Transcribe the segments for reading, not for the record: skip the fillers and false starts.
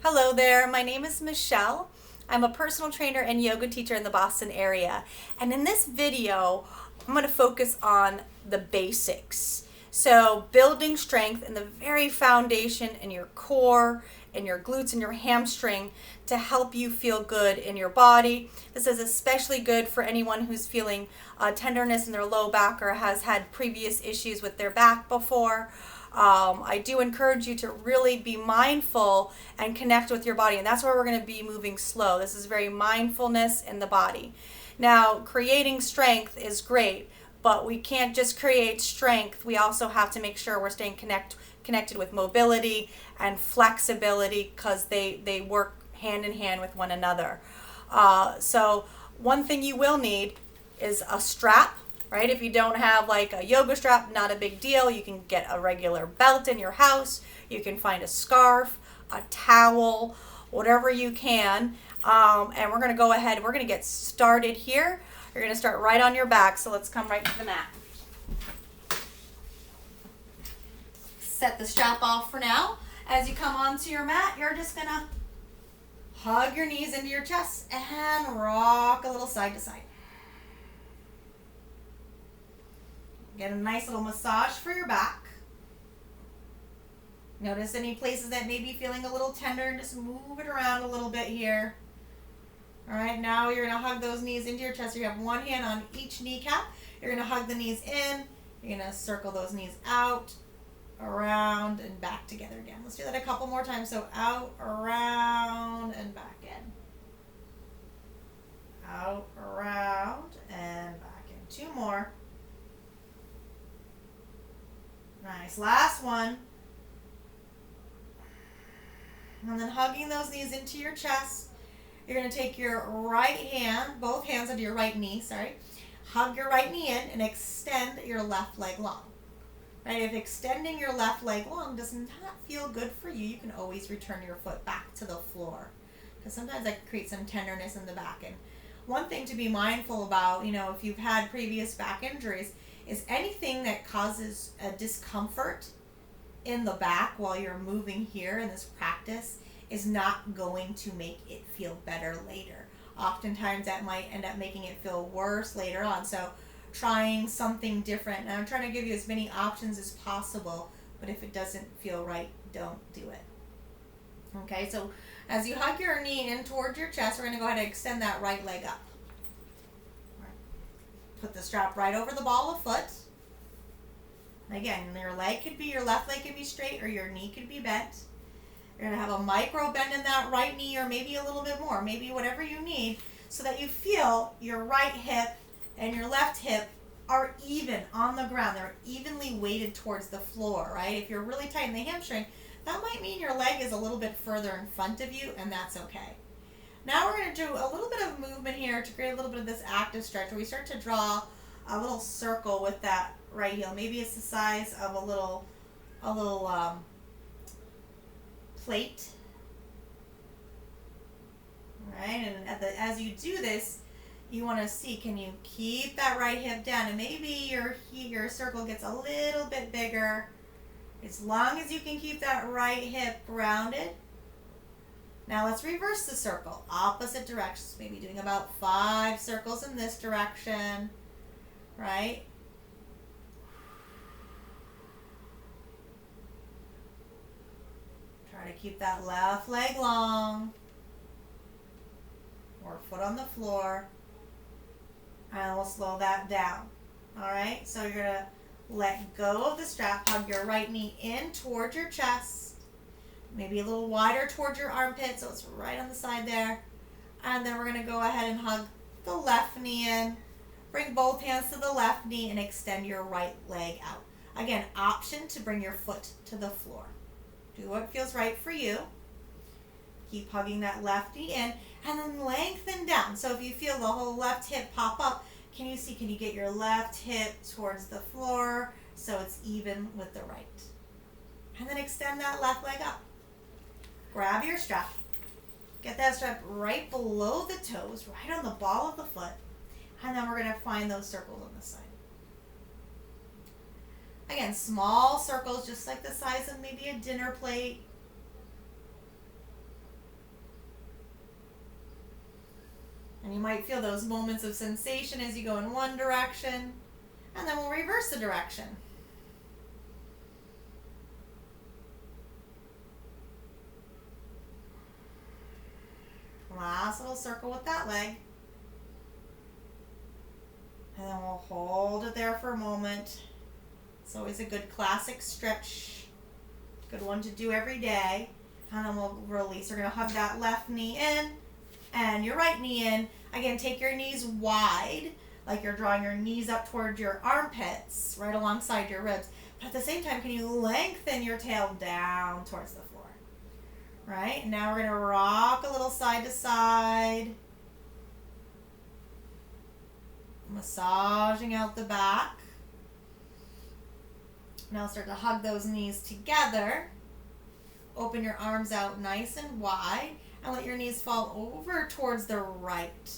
Hello there, my name is Michelle. I'm a personal trainer and yoga teacher in the Boston area. And in this video, I'm going to focus on the basics. So building strength in the very foundation in your core, in your glutes and your hamstring to help you feel good in your body. This is especially good for anyone who's feeling tenderness in their low back or has had previous issues with their back before. I do encourage you to really be mindful and connect with your body. And that's where we're going to be moving slow. This is very mindfulness in the body. Now, creating strength is great, but we can't just create strength. We also have to make sure we're staying connected with mobility and flexibility because they work hand in hand with one another. So one thing you will need is a strap, right? If you don't have like a yoga strap, not a big deal. You can get a regular belt in your house. You can find a scarf, a towel, whatever you can. And we're going to go ahead. We're going to get started here. You're going to start right on your back. So let's come right to the mat. Set the strap off for now. As you come onto your mat, you're just going to hug your knees into your chest and rock a little side to side. Get a nice little massage for your back. Notice any places that may be feeling a little tender and just move it around a little bit here. All right, now you're going to hug those knees into your chest. You have one hand on each kneecap. You're going to hug the knees in. You're going to circle those knees out, around, and back together again. Let's do that a couple more times. So out, around, and back in. Out, around, and back in. Two more. Nice. Last one. And then hugging those knees into your chest. You're going to take your right hand, both hands under your right knee, hug your right knee in and extend your left leg long. Right? If extending your left leg long does not feel good for you, you can always return your foot back to the floor. Because sometimes that can create some tenderness in the back. And one thing to be mindful about, if you've had previous back injuries, is anything that causes a discomfort in the back while you're moving here in this practice is not going to make it feel better later. Oftentimes that might end up making it feel worse later on. So trying something different. And I'm trying to give you as many options as possible, but if it doesn't feel right, don't do it. Okay, so as you hug your knee in towards your chest, we're going to go ahead and extend that right leg up. Put the strap right over the ball of foot. Again, your left leg could be straight or your knee could be bent. You're going to have a micro bend in that right knee or maybe a little bit more, maybe whatever you need, so that you feel your right hip and your left hip are even on the ground. They're evenly weighted towards the floor, right? If you're really tight in the hamstring, that might mean your leg is a little bit further in front of you, and that's okay. Now we're going to do a little bit of movement here to create a little bit of this active stretch where we start to draw a little circle with that right heel. Maybe it's the size of a little plate. All right, and as you do this, you want to see, can you keep that right hip down? And maybe your circle gets a little bit bigger. As long as you can keep that right hip grounded. Now let's reverse the circle, opposite directions, maybe doing about 5 circles in this direction, right? Try to keep that left leg long, or foot on the floor, and we'll slow that down. All right, so you're going to let go of the strap, hug your right knee in towards your chest, maybe a little wider towards your armpit, so it's right on the side there. And then we're going to go ahead and hug the left knee in. Bring both hands to the left knee and extend your right leg out. Again, option to bring your foot to the floor. Do what feels right for you. Keep hugging that left knee in and then lengthen down. So if you feel the whole left hip pop up, can you get your left hip towards the floor so it's even with the right? And then extend that left leg up. Grab your strap. Get that strap right below the toes, right on the ball of the foot. And then we're going to find those circles on the side. Again, small circles, just like the size of maybe a dinner plate. Might feel those moments of sensation as you go in one direction, and then we'll reverse the direction. Last little circle with that leg. And then we'll hold it there for a moment. It's always a good classic stretch. Good one to do every day. And then we'll release. We're going to hug that left knee in and your right knee in. Again, take your knees wide, like you're drawing your knees up towards your armpits, right alongside your ribs. But at the same time, can you lengthen your tail down towards the floor? Right? And now we're going to rock a little side to side. Massaging out the back. Now start to hug those knees together. Open your arms out nice and wide and let your knees fall over towards the right.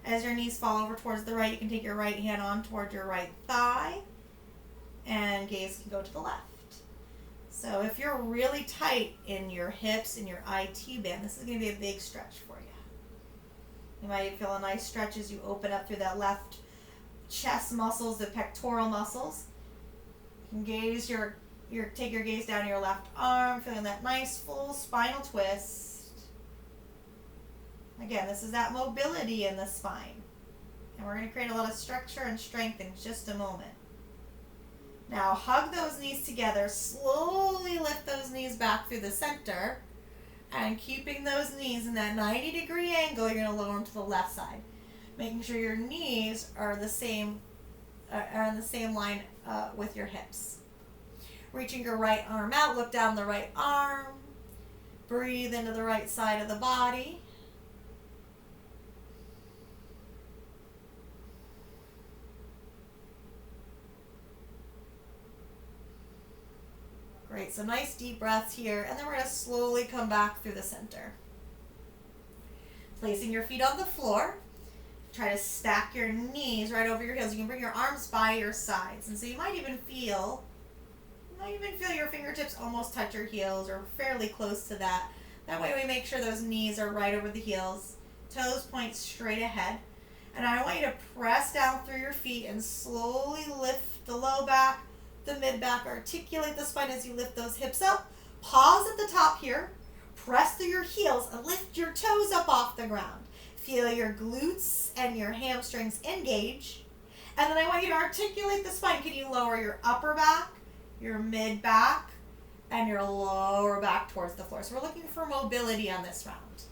As your knees fall over towards the right, you can take your right hand on towards your right thigh and gaze can go to the left. So if you're really tight in your hips and your IT band, this is going to be a big stretch for you. You might feel a nice stretch as you open up through that left chest muscles, the pectoral muscles. You can gaze take your gaze down your left arm, feeling that nice full spinal twist. Again, this is that mobility in the spine. And we're going to create a lot of structure and strength in just a moment. Now hug those knees together, slowly lift those knees back through the center, and keeping those knees in that 90-degree angle, you're going to lower them to the left side. Making sure your knees are in the same line with your hips. Reaching your right arm out, look down the right arm. Breathe into the right side of the body. Great, so nice deep breaths here, and then we're going to slowly come back through the center. Placing your feet on the floor. Try to stack your knees right over your heels. You can bring your arms by your sides. And so you might even feel your fingertips almost touch your heels or fairly close to that. That way we make sure those knees are right over the heels. Toes point straight ahead. And I want you to press down through your feet and slowly lift the low back, the mid back. Articulate the spine as you lift those hips up. Pause at the top here. Press through your heels and lift your toes up off the ground. Feel your glutes and your hamstrings engage. And then I want you to articulate the spine. Can you lower your upper back, your mid back, and your lower back towards the floor? So we're looking for mobility on this round.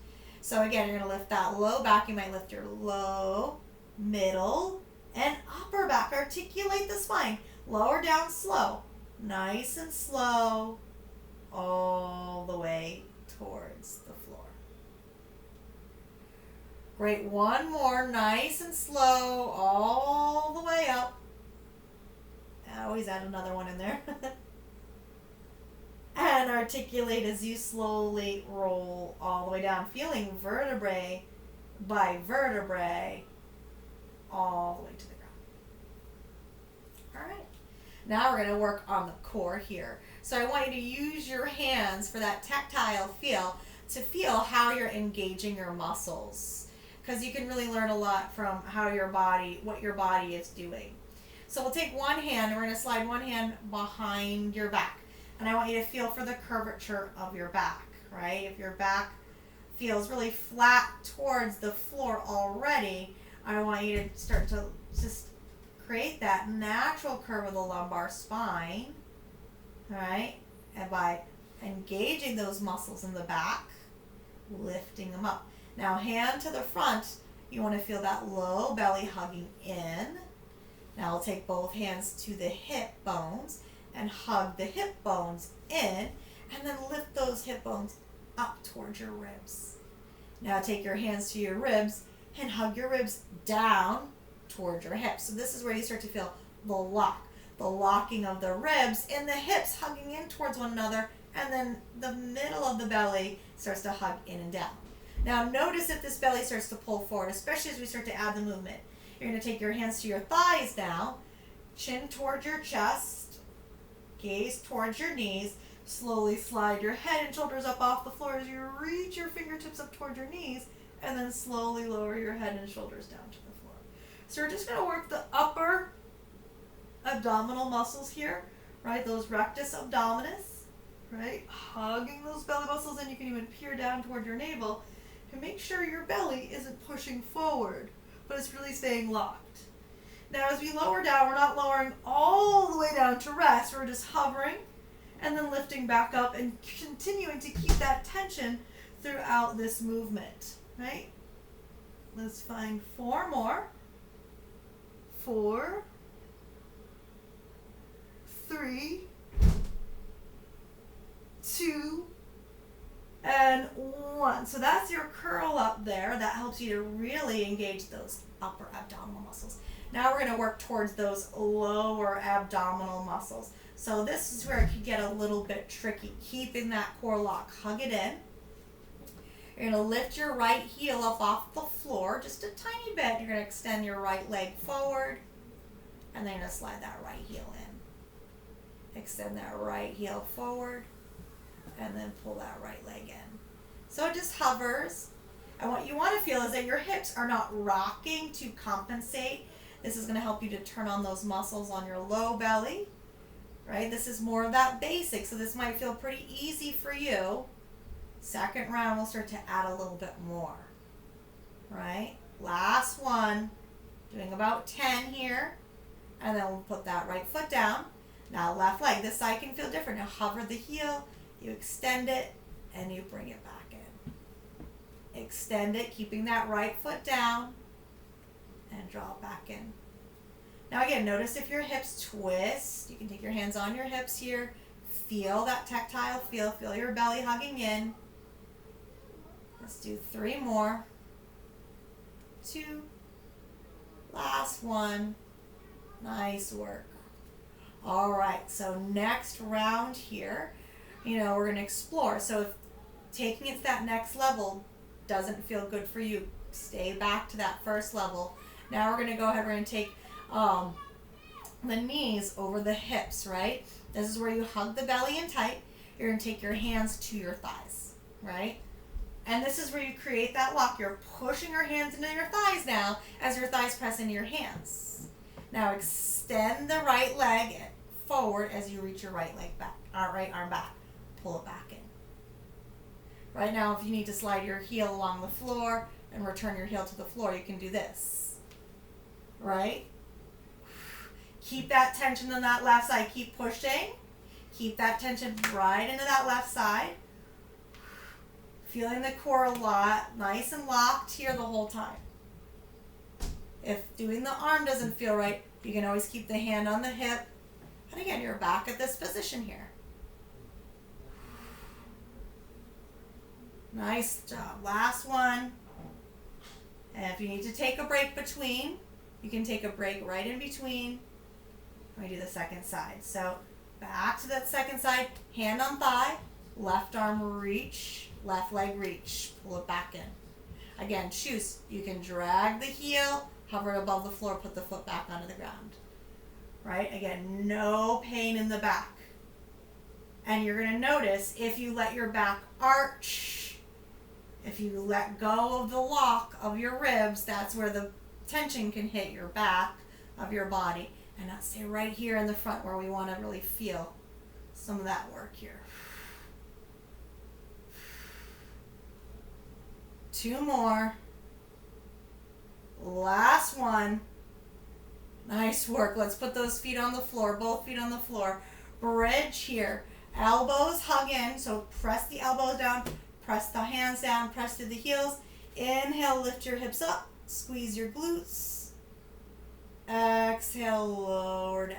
So again, you're going to lift that low back. You might lift your low, middle, and upper back. Articulate the spine. Lower down slow. Nice and slow. All the way towards the floor. Great, one more, nice and slow, all the way up. I always add another one in there. And articulate as you slowly roll all the way down, feeling vertebrae by vertebrae all the way to the ground. All right, now we're going to work on the core here. So I want you to use your hands for that tactile feel to feel how you're engaging your muscles. Because you can really learn a lot from what your body is doing. So we'll take one hand and we're going to slide one hand behind your back. And I want you to feel for the curvature of your back, right? If your back feels really flat towards the floor already, I want you to start to just create that natural curve of the lumbar spine, all right? And by engaging those muscles in the back, lifting them up. Now hand to the front, you want to feel that low belly hugging in. Now I'll take both hands to the hip bones and hug the hip bones in, and then lift those hip bones up towards your ribs. Now take your hands to your ribs and hug your ribs down towards your hips. So this is where you start to feel the locking of the ribs and the hips hugging in towards one another, and then the middle of the belly starts to hug in and down. Now notice if this belly starts to pull forward, especially as we start to add the movement. You're going to take your hands to your thighs now, chin towards your chest, gaze towards your knees, slowly slide your head and shoulders up off the floor as you reach your fingertips up towards your knees and then slowly lower your head and shoulders down to the floor. So we're just going to work the upper abdominal muscles here, right? Those rectus abdominis, right? Hugging those belly muscles, and you can even peer down toward your navel to make sure your belly isn't pushing forward, but it's really staying locked. Now as we lower down, we're not lowering all the way down to rest, we're just hovering and then lifting back up and continuing to keep that tension throughout this movement, right? Let's find 4 more. 4, 3, 2, and 1. So that's your curl up there. That helps you to really engage those upper abdominal muscles. Now we're going to work towards those lower abdominal muscles. So this is where it could get a little bit tricky. Keeping that core lock, hug it in. You're going to lift your right heel up off the floor just a tiny bit. You're going to extend your right leg forward, and then you're going to slide that right heel in. Extend that right heel forward, and then pull that right leg in. So it just hovers. And what you want to feel is that your hips are not rocking to compensate. This is going to help you to turn on those muscles on your low belly, right? This is more of that basic, so this might feel pretty easy for you. Second round, we'll start to add a little bit more, right? Last one, doing about 10 here, and then we'll put that right foot down. Now left leg, this side can feel different. Now hover the heel, you extend it, and you bring it back in. Extend it, keeping that right foot down, and draw it back in. Now again, notice if your hips twist. You can take your hands on your hips here. Feel that tactile feel. Feel your belly hugging in. Let's do 3 more. 2. Last one. Nice work. All right, so next round here, we're going to explore. So if taking it to that next level doesn't feel good for you, stay back to that first level. Now we're going to go ahead, we're going to take the knees over the hips, right? This is where you hug the belly in tight. You're going to take your hands to your thighs, right? And this is where you create that lock. You're pushing your hands into your thighs now as your thighs press into your hands. Now extend the right leg forward as you reach your right leg back, right arm back. Pull it back in. Right now, if you need to slide your heel along the floor and return your heel to the floor, you can do this, right? Keep that tension on that left side. Keep pushing. Keep that tension right into that left side. Feeling the core a lot, nice and locked here the whole time. If doing the arm doesn't feel right, you can always keep the hand on the hip. And again, you're back at this position here. Nice job. Last one. And if you need to take a break between, you can take a break right in between. We do the second side. So back to that second side, hand on thigh, left arm reach, left leg reach, pull it back in. Again, choose. You can drag the heel, hover it above the floor, put the foot back onto the ground. Right? Again, no pain in the back. And you're going to notice if you let your back arch, if you let go of the lock of your ribs, that's where the tension can hit your back of your body. And not stay right here in the front where we want to really feel some of that work here. 2 more. Last one. Nice work. Let's put those feet on the floor, both feet on the floor. Bridge here. Elbows hug in, so press the elbows down, press the hands down, press to the heels. Inhale, lift your hips up, squeeze your glutes. Exhale, lower down.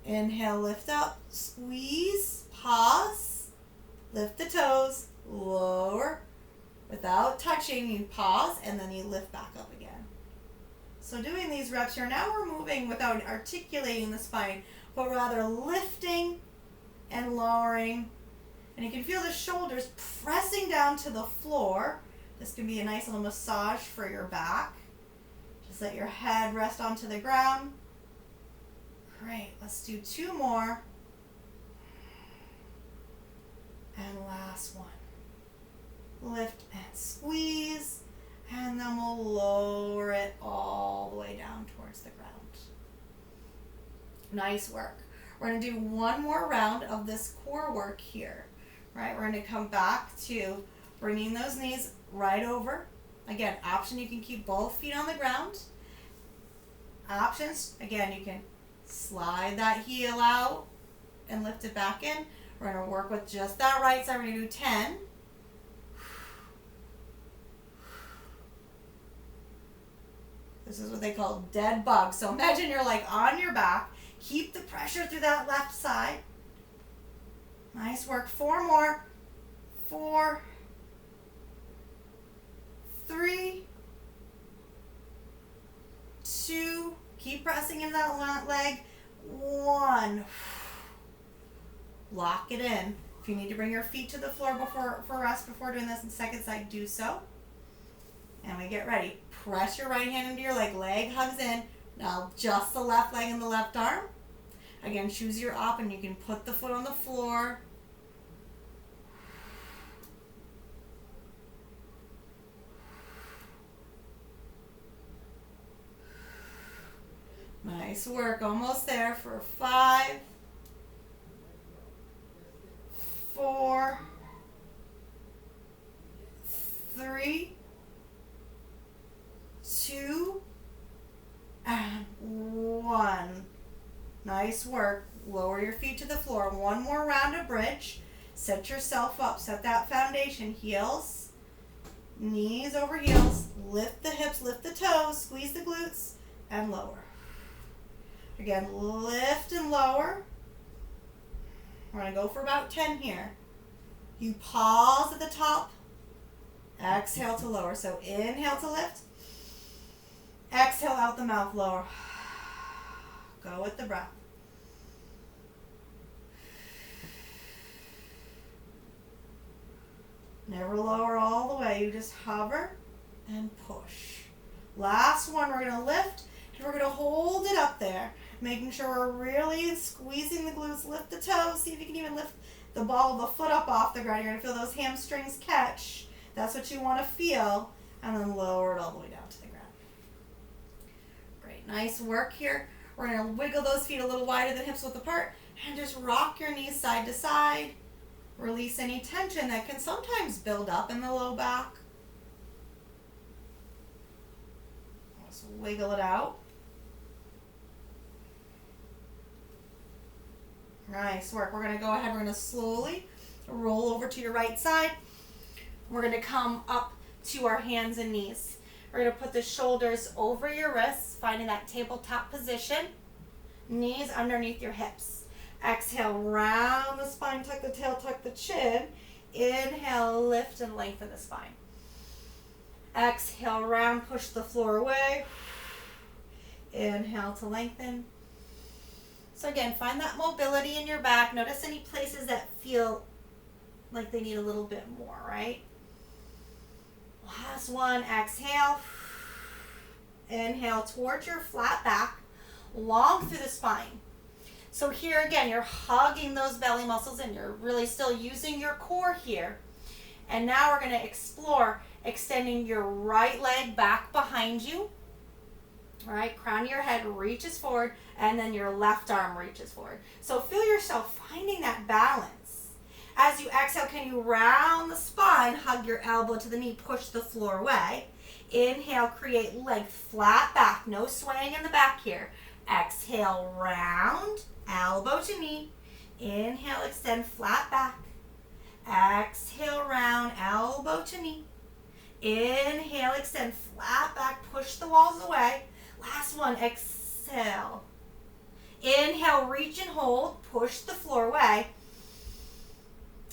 Inhale, lift up, squeeze, pause, lift the toes, lower. Without touching, you pause, and then you lift back up again. So doing these reps here, now we're moving without articulating the spine, but rather lifting and lowering. And you can feel the shoulders pressing down to the floor. This can be a nice little massage for your back. Just let your head rest onto the ground. Great. Let's do 2 more. And last one. Lift and squeeze. Nice work. We're going to do one more round of this core work here. Right, we're going to come back to bringing those knees right over. Again, option, you can keep both feet on the ground. Options, again, you can slide that heel out and lift it back in. We're going to work with just that right side. We're going to do 10. This is what they call dead bug. So imagine you're like on your back. Keep the pressure through that left side. Nice work. 4 more. 4, 3, 2. Keep pressing in that leg. 1. Lock it in. If you need to bring your feet to the floor for rest before doing this, and second side, do so. And we get ready. Press your right hand into your leg hugs in. Now just the left leg and the left arm. Again, choose your op, and you can put the foot on the floor. Nice work. Almost there for 5, 4, 3, 2, and 1. Nice work. Lower your feet to the floor. One more round of bridge. Set yourself up. Set that foundation. Heels, knees over heels. Lift the hips, lift the toes, squeeze the glutes, and lower. Again, lift and lower. We're going to go for about 10 here. You pause at the top. Exhale to lower. So inhale to lift. Exhale out the mouth, lower. Go with the breath. Never lower all the way. You just hover and push. Last one, we're going to lift, and we're going to hold it up there. Making sure we're really squeezing the glutes. Lift the toes. See if you can even lift the ball of the foot up off the ground. You're going to feel those hamstrings catch. That's what you want to feel. And then lower it all the way down to the ground. Great. Nice work here. We're going to wiggle those feet a little wider than hips width apart. And just rock your knees side to side. Release any tension that can sometimes build up in the low back. Just wiggle it out. Nice work. We're going to go ahead. We're going to slowly roll over to your right side. We're going to come up to our hands and knees. We're going to put the shoulders over your wrists, finding that tabletop position. Knees underneath your hips. Exhale, round the spine, tuck the tail, tuck the chin. Inhale, lift and lengthen the spine. Exhale, round, push the floor away. Inhale to lengthen. So again, find that mobility in your back. Notice any places that feel like they need a little bit more, right? Last one, exhale. Inhale towards your flat back, long through the spine. So here again, you're hugging those belly muscles and you're really still using your core here. And now we're going to explore extending your right leg back behind you. All right, crown of your head reaches forward, and then your left arm reaches forward. So feel yourself finding that balance. As you exhale, can you round the spine, hug your elbow to the knee, push the floor away. Inhale, create length, flat back, no swaying in the back here. Exhale, round, elbow to knee. Inhale, extend, flat back. Exhale, round, elbow to knee. Inhale, extend, flat back, push the walls away. Last one, exhale. Inhale, reach and hold, push the floor away.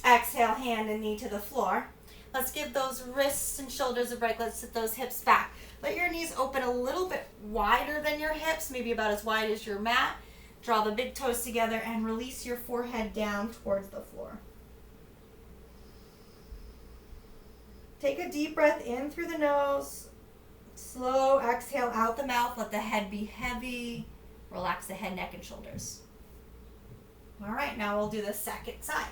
Exhale, hand and knee to the floor. Let's give those wrists and shoulders a break. Let's sit those hips back. Let your knees open a little bit wider than your hips, maybe about as wide as your mat. Draw the big toes together and release your forehead down towards the floor. Take a deep breath in through the nose. Slow exhale out the mouth. Let the head be heavy. Relax the head, neck, and shoulders. All right, now we'll do the second side.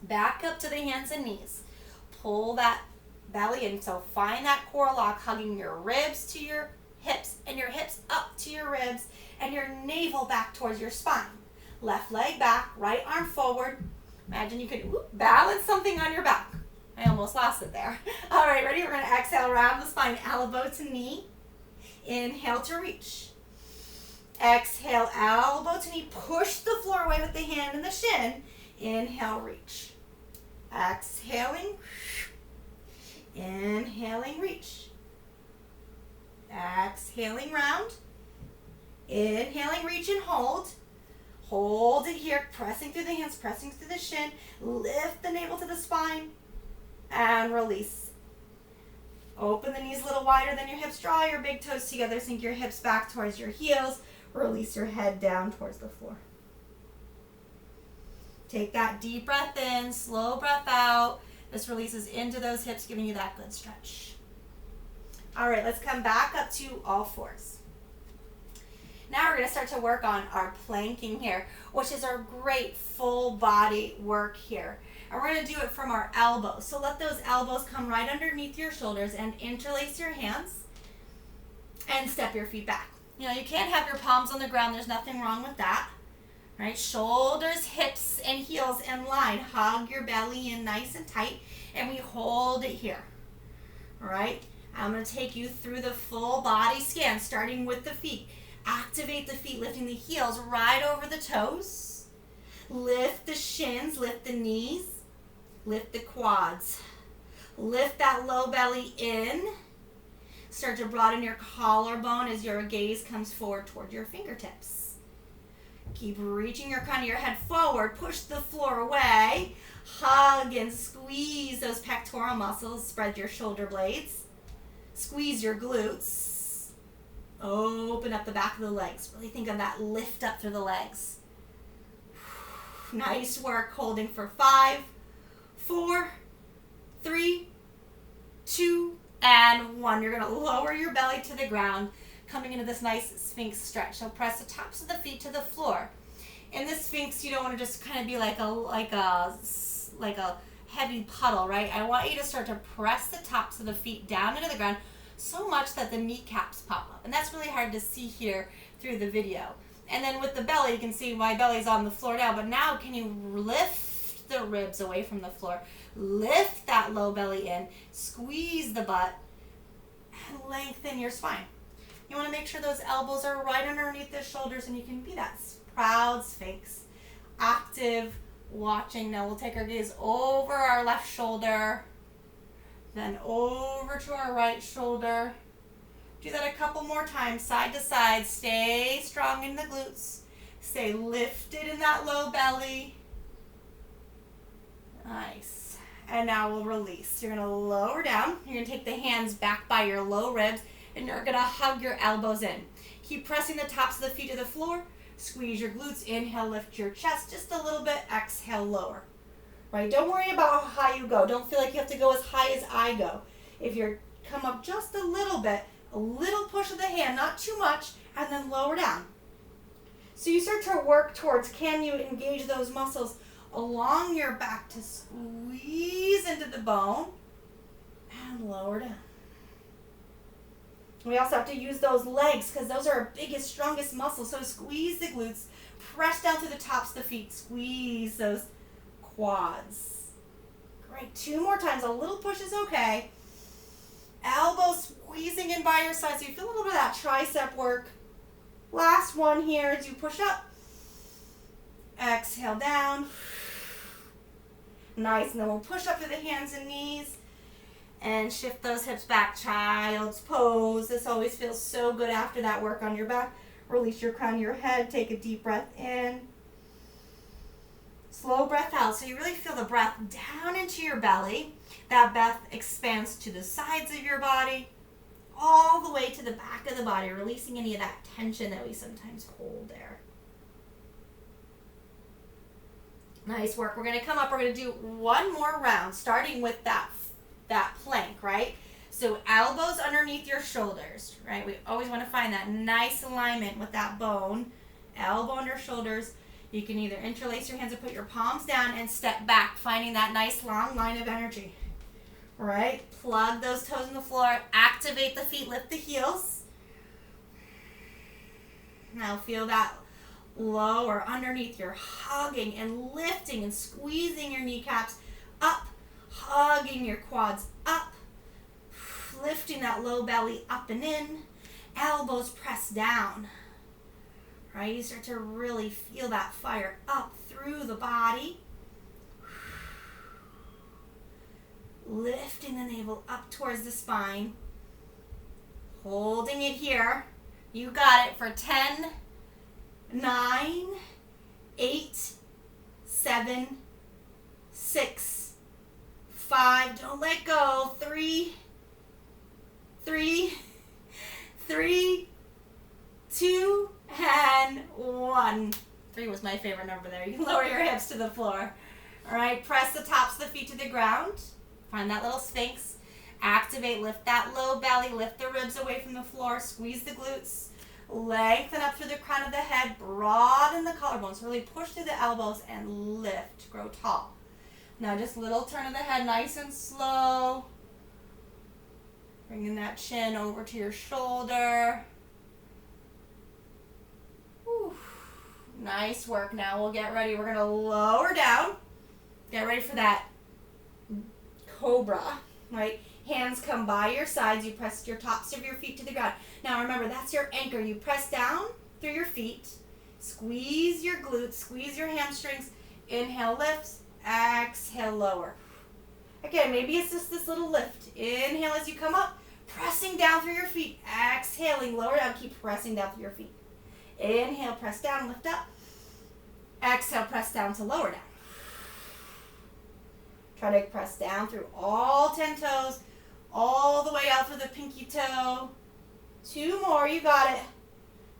Back up to the hands and knees. Pull that belly in. So find that core lock, hugging your ribs to your hips, and your hips up to your ribs, and your navel back towards your spine. Left leg back, right arm forward. Imagine you could balance something on your back. I almost lost it there. All right, ready? We're going to exhale around the spine, elbow to knee. Inhale to reach. Exhale, elbow to knee. Push the floor away with the hand and the shin. Inhale, reach. Exhaling. Inhaling, reach. Exhaling, round. Inhaling, reach and hold. Hold it here, pressing through the hands, pressing through the shin. Lift the navel to the spine and release. Open the knees a little wider than your hips. Draw your big toes together. Sink your hips back towards your heels. Release your head down towards the floor. Take that deep breath in, slow breath out. This releases into those hips, giving you that good stretch. All right, let's come back up to all fours. Now we're going to start to work on our planking here, which is our great full body work here. And we're going to do it from our elbows. So let those elbows come right underneath your shoulders and interlace your hands and step your feet back. You know, you can't have your palms on the ground. There's nothing wrong with that. Right? Shoulders, hips, and heels in line. Hug your belly in nice and tight, and we hold it here. All right? I'm going to take you through the full body scan, starting with the feet. Activate the feet, lifting the heels right over the toes. Lift the shins, lift the knees, lift the quads. Lift that low belly in. Start to broaden your collarbone as your gaze comes forward toward your fingertips. Keep reaching your crown of your head forward. Push the floor away. Hug and squeeze those pectoral muscles. Spread your shoulder blades. Squeeze your glutes. Open up the back of the legs. Really think of that lift up through the legs. Nice work. Holding for 5, 4, 3, 2, and 1. You're going to lower your belly to the ground, coming into this nice Sphinx stretch. So press the tops of the feet to the floor. In this Sphinx, you don't want to just kind of be like a heavy puddle, right? I want you to start to press the tops of the feet down into the ground so much that the kneecaps pop up. And that's really hard to see here through the video. And then with the belly, you can see my belly's on the floor now, but now can you lift the ribs away from the floor? Lift that low belly in, squeeze the butt, and lengthen your spine. You want to make sure those elbows are right underneath the shoulders, and you can be that proud Sphinx. Active, watching. Now we'll take our gaze over our left shoulder, then over to our right shoulder. Do that a couple more times, side to side. Stay strong in the glutes. Stay lifted in that low belly. Nice. And now we'll release. You're going to lower down. You're going to take the hands back by your low ribs, and you're going to hug your elbows in. Keep pressing the tops of the feet to the floor. Squeeze your glutes. Inhale, lift your chest just a little bit. Exhale, lower. Right? Don't worry about how high you go. Don't feel like you have to go as high as I go. If you come up just a little bit, a little push of the hand, not too much, and then lower down. So you start to work towards, can you engage those muscles along your back to squeeze into the bone and lower down. We also have to use those legs because those are our biggest, strongest muscles. So squeeze the glutes, press down through the tops of the feet, squeeze those quads. Great. 2 more times. A little push is okay. Elbows squeezing in by your side so you feel a little bit of that tricep work. Last one here as you push up. Exhale down. Nice. And then we'll push up to the hands and knees and shift those hips back. Child's pose. This always feels so good after that work on your back. Release your crown of your head. Take a deep breath in. Slow breath out. So you really feel the breath down into your belly. That breath expands to the sides of your body, all the way to the back of the body, releasing any of that tension that we sometimes hold there. Nice work. We're going to come up. We're going to do one more round, starting with that plank, right? So elbows underneath your shoulders, right? We always want to find that nice alignment with that bone. Elbow under shoulders. You can either interlace your hands or put your palms down and step back, finding that nice long line of energy. Right? Plug those toes in the floor. Activate the feet. Lift the heels. Now feel that lower underneath. You're hugging and lifting and squeezing your kneecaps up, hugging your quads up, lifting that low belly up and in, elbows press down. Right, you start to really feel that fire up through the body. Lifting the navel up towards the spine. Holding it here. You got it for 10, 9, 8, 7, 6, 5. Don't let go. 3, 2, and 1. 3 was my favorite number there. You can lower your hips to the floor. All right, press the tops of the feet to the ground. Find that little Sphinx. Activate, lift that low belly, lift the ribs away from the floor, squeeze the glutes, lengthen up through the crown of the head, broaden the collarbones, really push through the elbows and lift, grow tall. Now just little turn of the head, nice and slow. Bringing that chin over to your shoulder. Whew. Nice work. Now we'll get ready. We're going to lower down. Get ready for that Cobra, right? Hands come by your sides. You press your tops of your feet to the ground. Now remember, that's your anchor. You press down through your feet. Squeeze your glutes. Squeeze your hamstrings. Inhale, lifts. Exhale, lower. Again, maybe it's just this little lift. Inhale as you come up. Pressing down through your feet. Exhaling, lower down. Keep pressing down through your feet. Inhale, press down, lift up. Exhale, press down to lower down. Try to press down through all 10 toes, all the way out through the pinky toe. 2 more, you got it.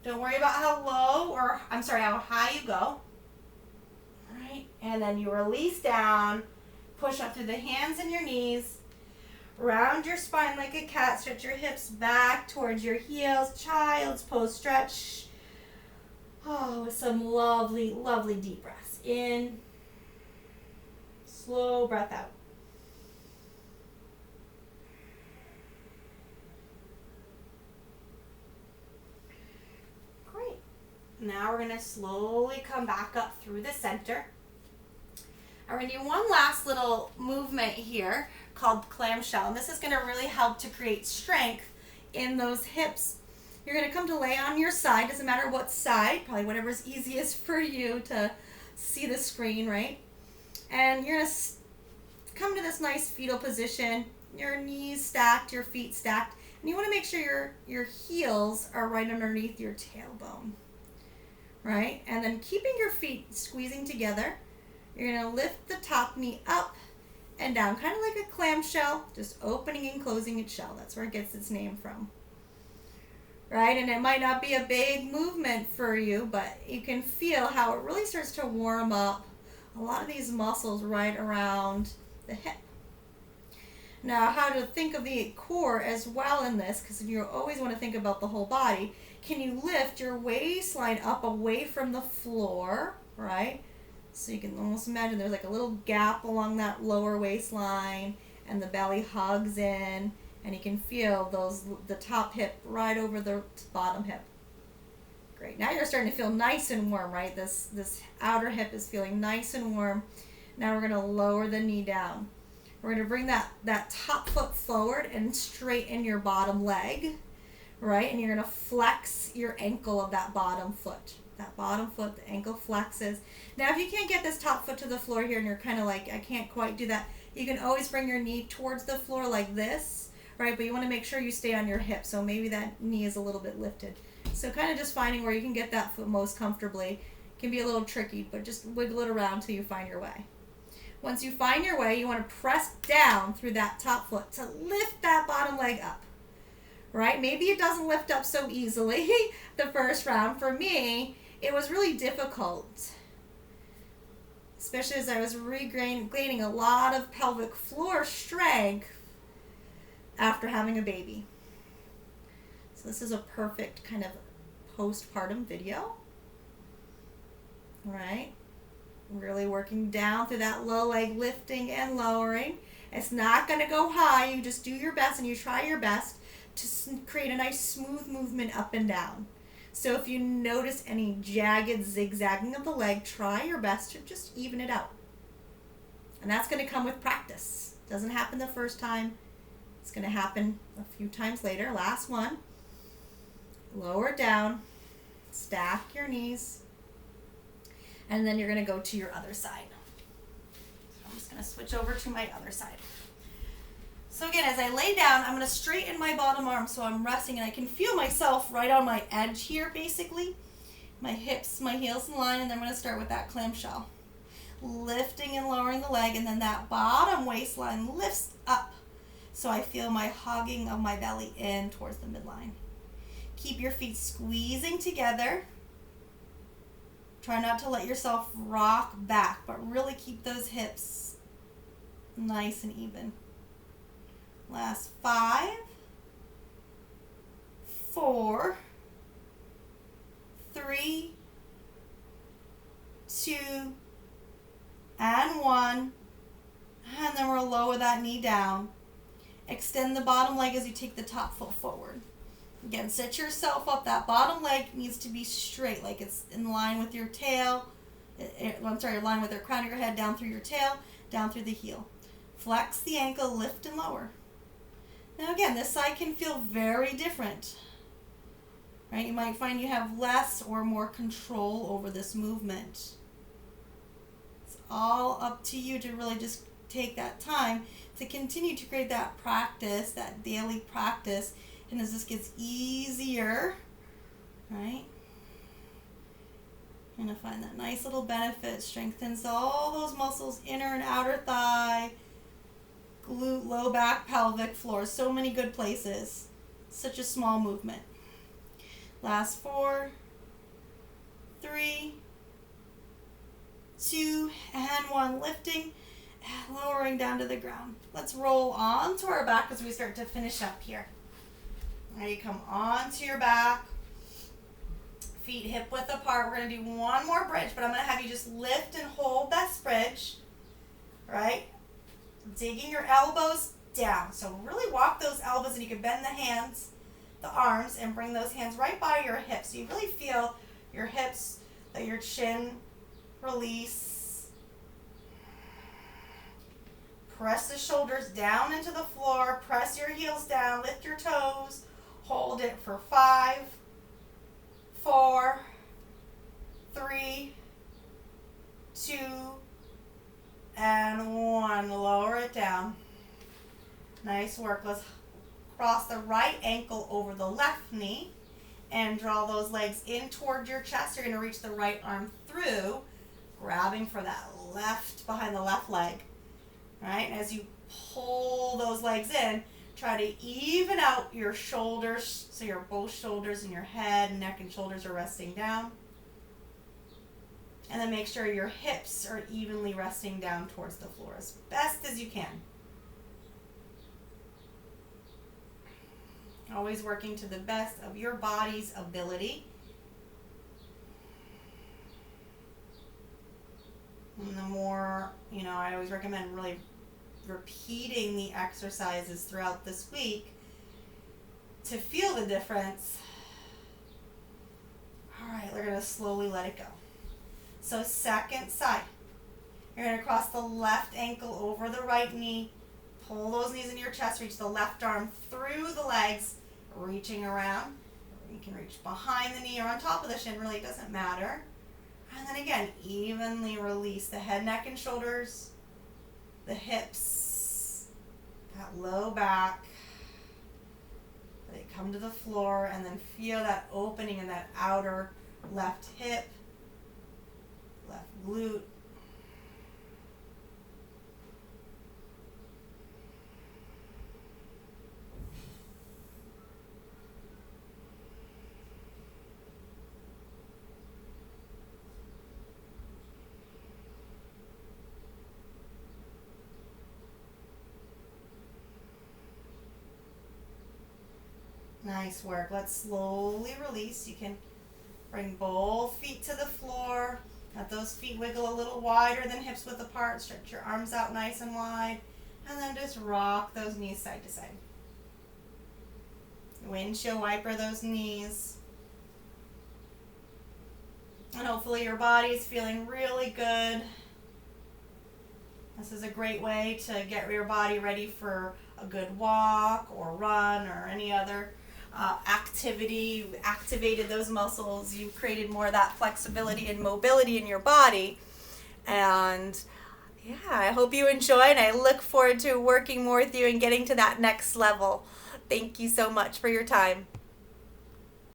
Don't worry about how how high you go. All right, and then you release down, push up through the hands and your knees. Round your spine like a cat, stretch your hips back towards your heels. Child's pose stretch. Oh, with some lovely, lovely deep breaths. In. Slow breath out. Great. Now we're going to slowly come back up through the center. We're going to do one last little movement here called Clamshell. And this is going to really help to create strength in those hips. You're going to come to lay on your side. Doesn't matter what side, probably whatever's easiest for you to see the screen, right? And you're going to come to this nice fetal position, your knees stacked, your feet stacked, and you want to make sure your heels are right underneath your tailbone, right? And then keeping your feet squeezing together, you're going to lift the top knee up and down, kind of like a clamshell, just opening and closing its shell. That's where it gets its name from, right? And it might not be a big movement for you, but you can feel how it really starts to warm up a lot of these muscles right around the hip. Now, how to think of the core as well in this, because you always want to think about the whole body. Can you lift your waistline up away from the floor, right? So you can almost imagine there's like a little gap along that lower waistline, and the belly hugs in, and you can feel the top hip right over the bottom hip. Great. Now you're starting to feel nice and warm, right? This outer hip is feeling nice and warm. Now we're going to lower the knee down. We're going to bring that top foot forward and straighten your bottom leg, right? And you're going to flex your ankle of that bottom foot. That bottom foot, the ankle flexes. Now if you can't get this top foot to the floor here and you're kind of like, I can't quite do that, you can always bring your knee towards the floor like this, right? But you want to make sure you stay on your hip, so maybe that knee is a little bit lifted. So kind of just finding where you can get that foot most comfortably. Can be a little tricky, but just wiggle it around till you find your way. Once you find your way, you want to press down through that top foot to lift that bottom leg up, right? Maybe it doesn't lift up so easily the first round. For me, it was really difficult, especially as I was regaining a lot of pelvic floor strength after having a baby. So this is a perfect kind of postpartum video, right? Really working down through that low leg, lifting and lowering. It's not going to go high. You just do your best and you try your best to create a nice smooth movement up and down. So if you notice any jagged zigzagging of the leg, try your best to just even it out. And that's going to come with practice. Doesn't happen the first time. It's going to happen a few times later. Last one. Lower it down. Stack your knees. And then you're going to go to your other side. So I'm just going to switch over to my other side. So again, as I lay down, I'm going to straighten my bottom arm so I'm resting, and I can feel myself right on my edge here, basically. My hips, my heels in line, and then I'm going to start with that clamshell. Lifting and lowering the leg, and then that bottom waistline lifts up so I feel my hugging of my belly in towards the midline. Keep your feet squeezing together. Try not to let yourself rock back, but really keep those hips nice and even. Last 5, 4, 3, 2, and 1. And then we'll lower that knee down. Extend the bottom leg as you take the top foot forward. Again, set yourself up. That bottom leg needs to be straight, like it's in line with your tail. In line with the crown of your head, down through your tail, down through the heel. Flex the ankle, lift and lower. Now again, this side can feel very different. Right? You might find you have less or more control over this movement. It's all up to you to really just take that time to continue to create that practice, that daily practice. And as this gets easier, right? You're going to find that nice little benefit. Strengthens all those muscles, inner and outer thigh, glute, low back, pelvic floor. So many good places. Such a small movement. Last 4, 3, 2, and 1. Lifting and lowering down to the ground. Let's roll onto our back as we start to finish up here. Now you come onto your back. Feet hip width apart. We're going to do one more bridge, but I'm going to have you just lift and hold that bridge. Right? Digging your elbows down. So really walk those elbows, and you can bend the hands, the arms, and bring those hands right by your hips. So you really feel your hips, your chin release. Press the shoulders down into the floor. Press your heels down. Lift your toes. Hold it for 5, 4, 3, 2, and 1. Lower it down. Nice work. Let's cross the right ankle over the left knee and draw those legs in toward your chest. You're going to reach the right arm through, grabbing for that left behind the left leg. Right? As you pull those legs in, try to even out your shoulders so your both shoulders and your head, neck, and shoulders are resting down. And then make sure your hips are evenly resting down towards the floor as best as you can. Always working to the best of your body's ability. And the more, I always recommend really repeating the exercises throughout this week to feel the difference. All right, we're going to slowly let it go. So second side. You're going to cross the left ankle over the right knee. Pull those knees into your chest. Reach the left arm through the legs, reaching around. You can reach behind the knee or on top of the shin. Really doesn't matter. And then again, evenly release the head, neck, and shoulders, the hips, that low back. Let it come to the floor, and then feel that opening in that outer left hip, left glute. Nice work. Let's slowly release. You can bring both feet to the floor. Let those feet wiggle a little wider than hips width apart. Stretch your arms out nice and wide. And then just rock those knees side to side. Windshield wiper those knees. And hopefully your body is feeling really good. This is a great way to get your body ready for a good walk or run or any other activity. You've activated those muscles. You've created more of that flexibility and mobility in your body. And yeah, I hope you enjoy, and I look forward to working more with you and getting to that next level. Thank you so much for your time.